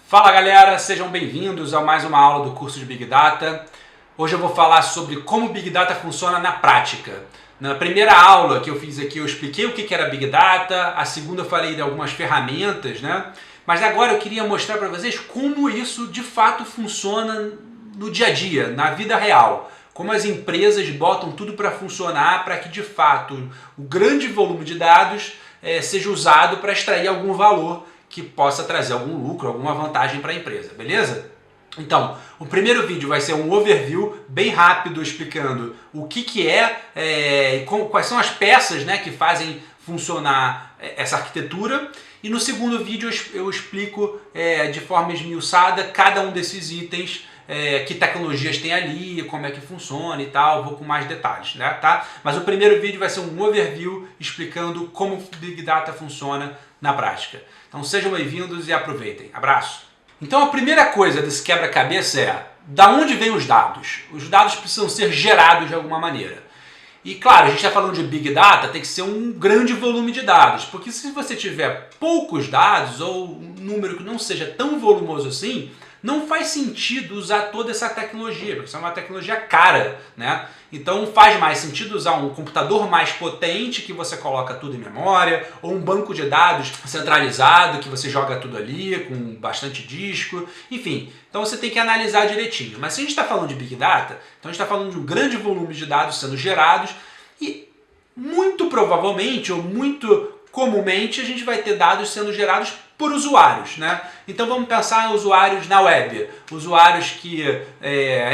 Fala galera, sejam bem-vindos a mais uma aula do curso de Big Data. Hoje eu vou falar sobre como o Big Data funciona na prática. Na primeira aula que eu fiz aqui eu expliquei o que era Big Data, a segunda eu falei de algumas ferramentas, né? Mas agora eu queria mostrar para vocês como isso de fato funciona no dia a dia, na vida real. Como as empresas botam tudo para funcionar para que de fato o grande volume de dados seja usado para extrair algum valor que possa trazer algum lucro, alguma vantagem para a empresa, beleza? Então, o primeiro vídeo vai ser um overview bem rápido explicando o que é, quais são as peças, né, que fazem funcionar essa arquitetura. E no segundo vídeo eu explico de forma esmiuçada cada um desses itens, que tecnologias tem ali, como é que funciona e tal, vou com mais detalhes, né, tá? Mas o primeiro vídeo vai ser um overview explicando como o Big Data funciona na prática. Então sejam bem-vindos e aproveitem. Abraço! Então a primeira coisa desse quebra-cabeça é da onde vêm os dados? Os dados precisam ser gerados de alguma maneira. E claro, a gente está falando de Big Data, tem que ser um grande volume de dados, porque se você tiver poucos dados ou um número que não seja tão volumoso assim, não faz sentido usar toda essa tecnologia, porque isso é uma tecnologia cara, né? Então faz mais sentido usar um computador mais potente que você coloca tudo em memória, ou um banco de dados centralizado que você joga tudo ali, com bastante disco, enfim. Então você tem que analisar direitinho. Mas se a gente está falando de Big Data, então a gente está falando de um grande volume de dados sendo gerados e muito provavelmente, ou muito comumente, a gente vai ter dados sendo gerados por usuários, né? Então vamos pensar em usuários na web, usuários que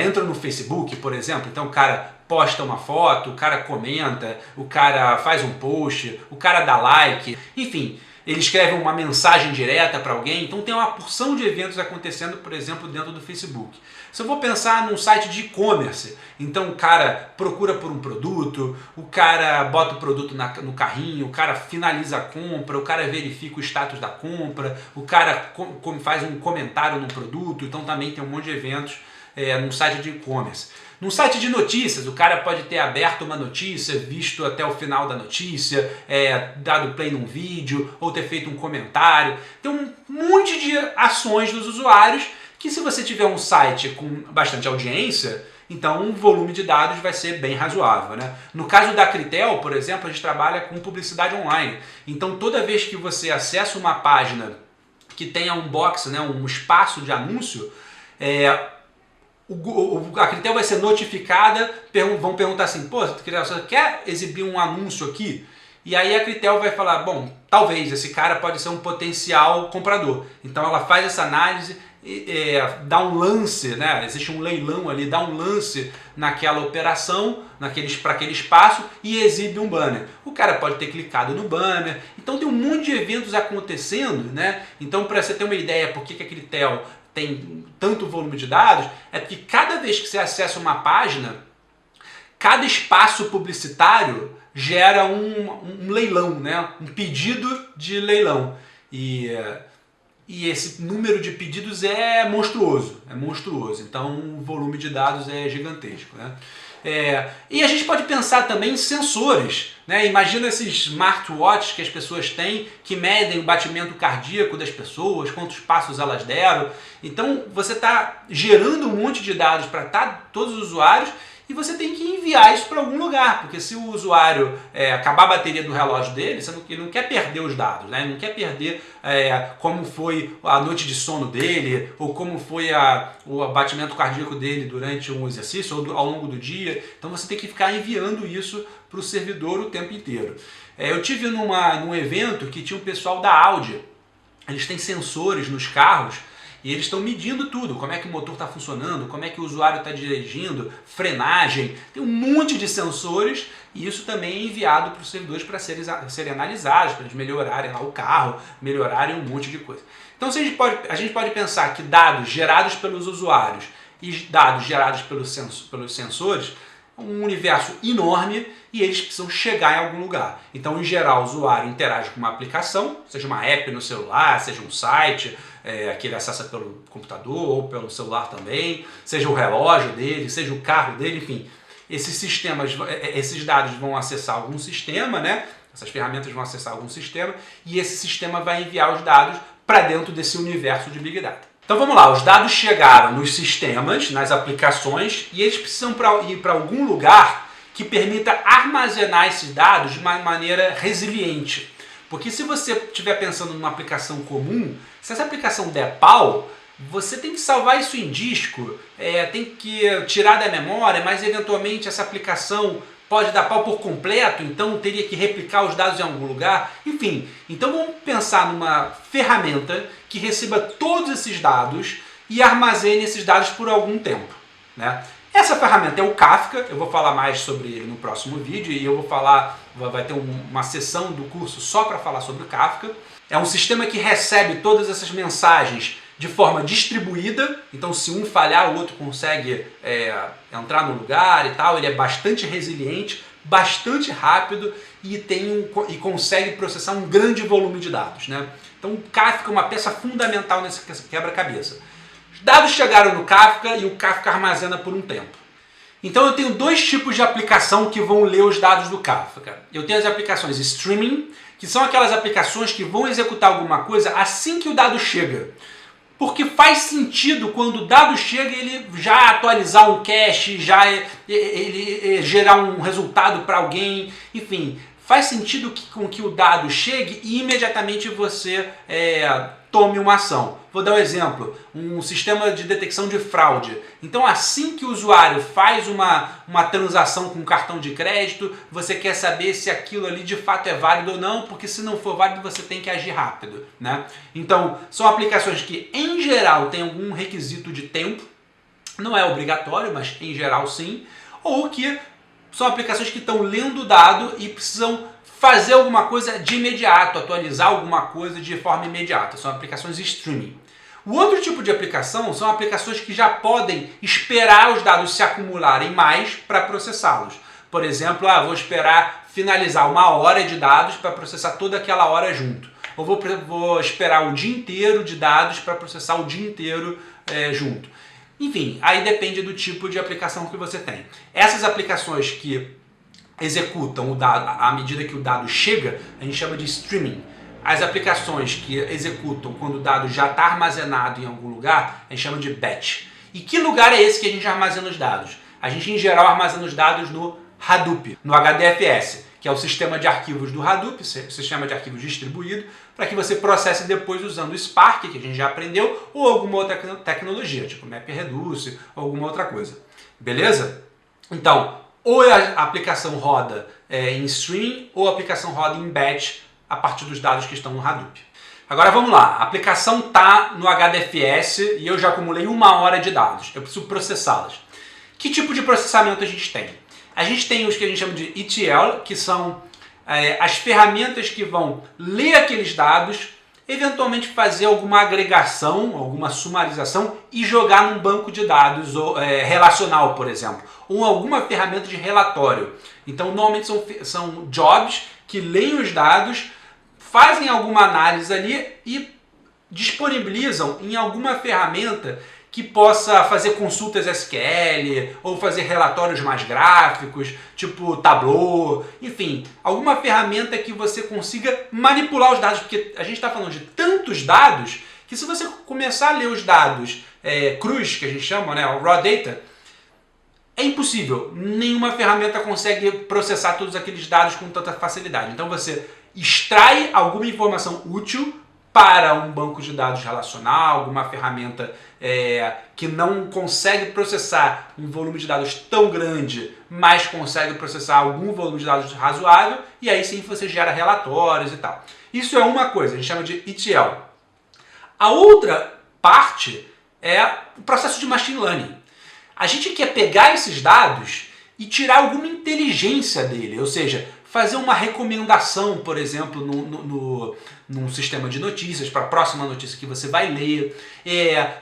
entram no Facebook, por exemplo. Então o cara posta uma foto, o cara comenta, o cara faz um post, o cara dá like, enfim, ele escreve uma mensagem direta para alguém. Então tem uma porção de eventos acontecendo, por exemplo, dentro do Facebook. Se eu vou pensar num site de e-commerce, então o cara procura por um produto, o cara bota o produto no carrinho, o cara finaliza a compra, o cara verifica o status da compra, o cara faz um comentário no produto. Então também tem um monte de eventos num site de e-commerce. Num site de notícias, o cara pode ter aberto uma notícia, visto até o final da notícia, dado play num vídeo, ou ter feito um comentário. Tem um monte de ações dos usuários que, se você tiver um site com bastante audiência, então o volume de dados vai ser bem razoável, né? No caso da Critel, por exemplo, a gente trabalha com publicidade online. Então toda vez que você acessa uma página que tenha um box, né, um espaço de anúncio, a Critel vai ser notificada, vão perguntar assim, pô, Critel, você quer exibir um anúncio aqui? E aí a Critel vai falar, bom, talvez esse cara pode ser um potencial comprador. Então ela faz essa análise, dá um lance, né? Existe um leilão ali, dá um lance naquela operação, para aquele espaço e exibe um banner. O cara pode ter clicado no banner. Então tem um monte de eventos acontecendo, né? Então, para você ter uma ideia por que a Critel tem tanto volume de dados, é porque cada vez que você acessa uma página, cada espaço publicitário gera um leilão, né? Um pedido de leilão. E esse número de pedidos é monstruoso, então o volume de dados é gigantesco, né? E a gente pode pensar também em sensores, né? Imagina esses smartwatches que as pessoas têm, que medem o batimento cardíaco das pessoas, quantos passos elas deram. Então você está gerando um monte de dados para todos os usuários, e você tem que enviar isso para algum lugar, porque se o usuário acabar a bateria do relógio dele, ele não quer perder os dados, né? Ele não quer perder como foi a noite de sono dele, ou como foi o batimento cardíaco dele durante um exercício, ou ao longo do dia. Então você tem que ficar enviando isso para o servidor o tempo inteiro. Eu tive num evento que tinha um pessoal da Audi. Eles têm sensores nos carros, e eles estão medindo tudo, como é que o motor está funcionando, como é que o usuário está dirigindo, frenagem, tem um monte de sensores, e isso também é enviado para os servidores para serem analisados, para eles melhorarem lá o carro, melhorarem um monte de coisa. Então a gente pode pensar que dados gerados pelos usuários e dados gerados pelos sensores é um universo enorme, e eles precisam chegar em algum lugar. Então, em geral, o usuário interage com uma aplicação, seja uma app no celular, seja um site que ele acessa pelo computador ou pelo celular também, seja o relógio dele, seja o carro dele, enfim. Esses dados vão acessar algum sistema, né? Essas ferramentas vão acessar algum sistema, e esse sistema vai enviar os dados para dentro desse universo de Big Data. Então vamos lá, os dados chegaram nos sistemas, nas aplicações, e eles precisam ir para algum lugar que permita armazenar esses dados de uma maneira resiliente. Porque se você estiver pensando numa aplicação comum, se essa aplicação der pau, você tem que salvar isso em disco, tem que tirar da memória, mas eventualmente essa aplicação pode dar pau por completo, então teria que replicar os dados em algum lugar. Enfim, então vamos pensar numa ferramenta que receba todos esses dados e armazene esses dados por algum tempo, né? Essa ferramenta é o Kafka, eu vou falar mais sobre ele no próximo vídeo e eu vou falar, vai ter uma sessão do curso só para falar sobre o Kafka. É um sistema que recebe todas essas mensagens de forma distribuída, então se um falhar o outro consegue entrar no lugar e tal, ele é bastante resiliente, bastante rápido e consegue processar um grande volume de dados, né? Então o Kafka é uma peça fundamental nesse quebra-cabeça. Os dados chegaram no Kafka e o Kafka armazena por um tempo. Então eu tenho dois tipos de aplicação que vão ler os dados do Kafka. Eu tenho as aplicações streaming, que são aquelas aplicações que vão executar alguma coisa assim que o dado chega. Porque faz sentido quando o dado chega ele já atualizar um cache, ele gerar um resultado para alguém, enfim, faz sentido com que o dado chegue e imediatamente você tome uma ação. Vou dar um exemplo, um sistema de detecção de fraude. Então assim que o usuário faz uma transação com cartão de crédito, você quer saber se aquilo ali de fato é válido ou não, porque se não for válido você tem que agir rápido, né? Então são aplicações que em geral têm algum requisito de tempo, não é obrigatório, mas em geral sim, ou que são aplicações que estão lendo o dado e precisam fazer alguma coisa de imediato, atualizar alguma coisa de forma imediata. São aplicações streaming. O outro tipo de aplicação são aplicações que já podem esperar os dados se acumularem mais para processá-los. Por exemplo, vou esperar finalizar 1 hora de dados para processar toda aquela hora junto. Ou vou esperar o dia inteiro de dados para processar o dia inteiro junto. Enfim, aí depende do tipo de aplicação que você tem. Essas aplicações que executam o dado à medida que o dado chega, a gente chama de streaming. As aplicações que executam quando o dado já está armazenado em algum lugar, a gente chama de batch. E que lugar é esse que a gente armazena os dados? A gente, em geral, armazena os dados no Hadoop, no HDFS, que é o sistema de arquivos do Hadoop, sistema de arquivos distribuído, para que você processe depois usando o Spark, que a gente já aprendeu, ou alguma outra tecnologia, tipo MapReduce, ou alguma outra coisa. Beleza? Então, ou a aplicação roda em stream, ou a aplicação roda em batch a partir dos dados que estão no Hadoop. Agora vamos lá, a aplicação está no HDFS e eu já acumulei 1 hora de dados, eu preciso processá-las. Que tipo de processamento a gente tem? A gente tem os que a gente chama de ETL, que são as ferramentas que vão ler aqueles dados, eventualmente fazer alguma agregação, alguma sumarização e jogar num banco de dados relacional, por exemplo, ou alguma ferramenta de relatório. Então, normalmente são jobs que leem os dados, fazem alguma análise ali e disponibilizam em alguma ferramenta que possa fazer consultas SQL ou fazer relatórios mais gráficos, tipo Tableau, enfim, alguma ferramenta que você consiga manipular os dados, porque a gente está falando de tantos dados que se você começar a ler os dados crus, que a gente chama, né, o raw data, é impossível. Nenhuma ferramenta consegue processar todos aqueles dados com tanta facilidade. Então você extrai alguma informação útil para um banco de dados relacional, alguma ferramenta que não consegue processar um volume de dados tão grande, mas consegue processar algum volume de dados razoável, e aí sim você gera relatórios e tal. Isso é uma coisa, a gente chama de ETL. A outra parte é o processo de machine learning. A gente quer pegar esses dados e tirar alguma inteligência dele, ou seja, fazer uma recomendação, por exemplo, num sistema de notícias, para a próxima notícia que você vai ler.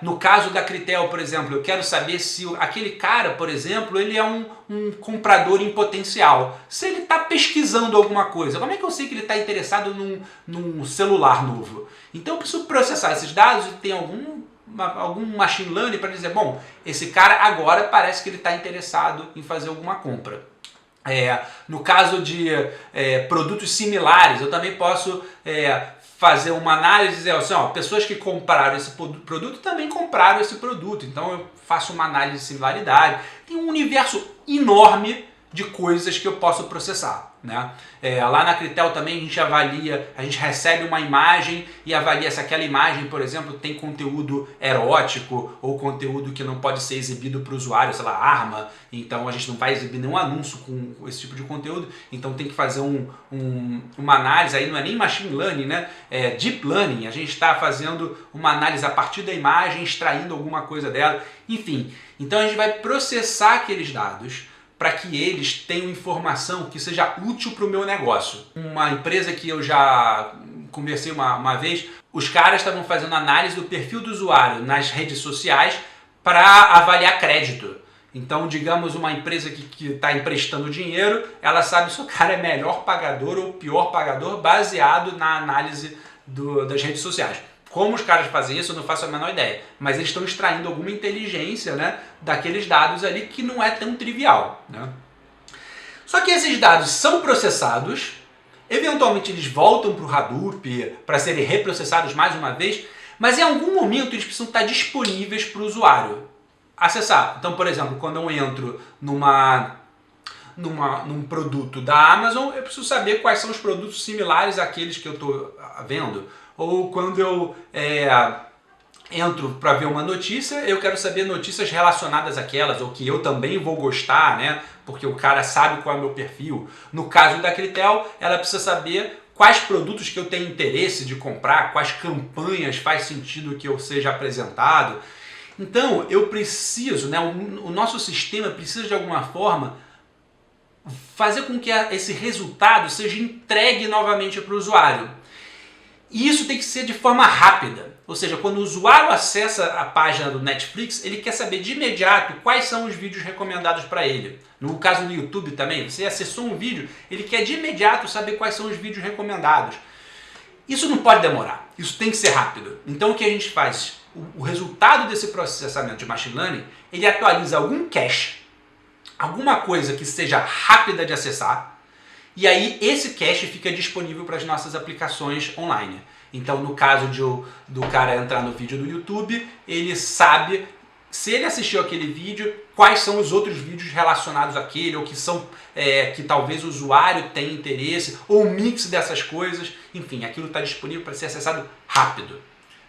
No caso da Critel, por exemplo, eu quero saber se aquele cara, por exemplo, ele é um comprador em potencial. Se ele está pesquisando alguma coisa, como é que eu sei que ele está interessado num celular novo? Então eu preciso processar esses dados e tem algum machine learning para dizer, bom, esse cara agora parece que ele está interessado em fazer alguma compra. No caso de produtos similares, eu também posso fazer uma análise e dizer assim, ó, pessoas que compraram esse produto também compraram esse produto, então eu faço uma análise de similaridade. Tem um universo enorme de coisas que eu posso processar, né? Lá na Critel também a gente avalia, a gente recebe uma imagem e avalia se aquela imagem, por exemplo, tem conteúdo erótico ou conteúdo que não pode ser exibido para o usuário, sei lá, arma, então a gente não vai exibir nenhum anúncio com esse tipo de conteúdo, então tem que fazer uma análise, aí não é nem machine learning, né? É deep learning, a gente está fazendo uma análise a partir da imagem, extraindo alguma coisa dela, enfim, então a gente vai processar aqueles dados para que eles tenham informação que seja útil para o meu negócio. Uma empresa que eu já conversei uma vez, os caras estavam fazendo análise do perfil do usuário nas redes sociais para avaliar crédito. Então, digamos, uma empresa que está emprestando dinheiro, ela sabe se o cara é melhor pagador ou pior pagador baseado na análise das redes sociais. Como os caras fazem isso, eu não faço a menor ideia. Mas eles estão extraindo alguma inteligência, né, daqueles dados ali que não é tão trivial, né? Só que esses dados são processados, eventualmente eles voltam para o Hadoop para serem reprocessados mais uma vez, mas em algum momento eles precisam estar disponíveis para o usuário acessar. Então, por exemplo, quando eu entro num produto da Amazon, eu preciso saber quais são os produtos similares àqueles que eu estou vendo. Ou quando eu entro para ver uma notícia, eu quero saber notícias relacionadas àquelas, ou que eu também vou gostar, né? Porque o cara sabe qual é o meu perfil. No caso da Critel, ela precisa saber quais produtos que eu tenho interesse de comprar, quais campanhas faz sentido que eu seja apresentado. Então, eu preciso, né? O nosso sistema precisa de alguma forma fazer com que esse resultado seja entregue novamente para o usuário. E isso tem que ser de forma rápida. Ou seja, quando o usuário acessa a página do Netflix, ele quer saber de imediato quais são os vídeos recomendados para ele. No caso do YouTube também, você acessou um vídeo, ele quer de imediato saber quais são os vídeos recomendados. Isso não pode demorar, isso tem que ser rápido. Então o que a gente faz? O resultado desse processamento de machine learning, ele atualiza algum cache, alguma coisa que seja rápida de acessar, e aí esse cache fica disponível para as nossas aplicações online. Então no caso do cara entrar no vídeo do YouTube, ele sabe, se ele assistiu aquele vídeo, quais são os outros vídeos relacionados àquele, ou que são que talvez o usuário tenha interesse, ou um mix dessas coisas, enfim, aquilo está disponível para ser acessado rápido.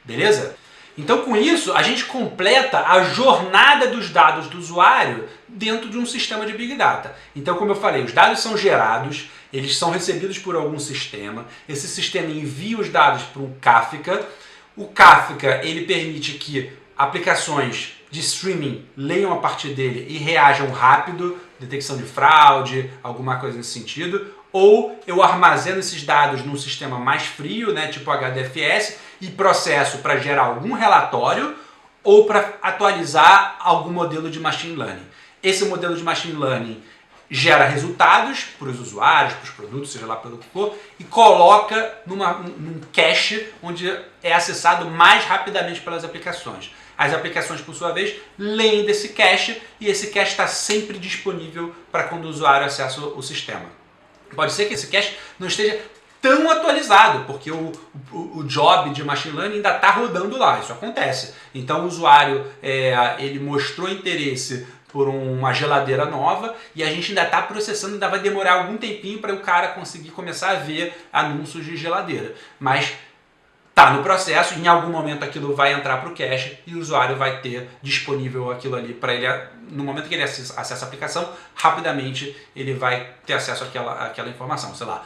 Beleza? Então com isso a gente completa a jornada dos dados do usuário dentro de um sistema de Big Data. Então, como eu falei, os dados são gerados, eles são recebidos por algum sistema, esse sistema envia os dados para um Kafka, o Kafka ele permite que aplicações de streaming leiam a partir dele e reajam rápido, detecção de fraude, alguma coisa nesse sentido, ou eu armazeno esses dados num sistema mais frio, né, tipo HDFS, e processo para gerar algum relatório ou para atualizar algum modelo de machine learning. Esse modelo de machine learning gera resultados para os usuários, para os produtos, seja lá pelo que for, e coloca num cache onde é acessado mais rapidamente pelas aplicações. As aplicações, por sua vez, leem desse cache e esse cache está sempre disponível para quando o usuário acessa o sistema. Pode ser que esse cache não esteja tão atualizado, porque o job de machine learning ainda está rodando lá, isso acontece. Então o usuário ele mostrou interesse por uma geladeira nova e a gente ainda está processando, ainda vai demorar algum tempinho para o cara conseguir começar a ver anúncios de geladeira. Mas está no processo, em algum momento aquilo vai entrar para o cache e o usuário vai ter disponível aquilo ali para ele, no momento que ele acessa a aplicação, rapidamente ele vai ter acesso àquela informação, sei lá,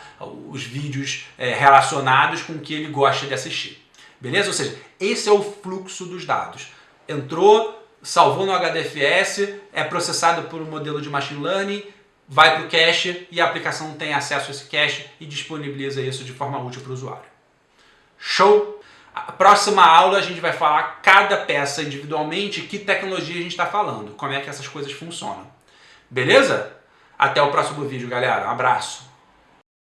os vídeos relacionados com o que ele gosta de assistir. Beleza? Ou seja, esse é o fluxo dos dados. Entrou, salvou no HDFS, é processado por um modelo de machine learning, vai para o cache e a aplicação tem acesso a esse cache e disponibiliza isso de forma útil para o usuário. Show? A próxima aula a gente vai falar cada peça individualmente, que tecnologia a gente está falando, como é que essas coisas funcionam. Beleza? Até o próximo vídeo, galera. Um abraço.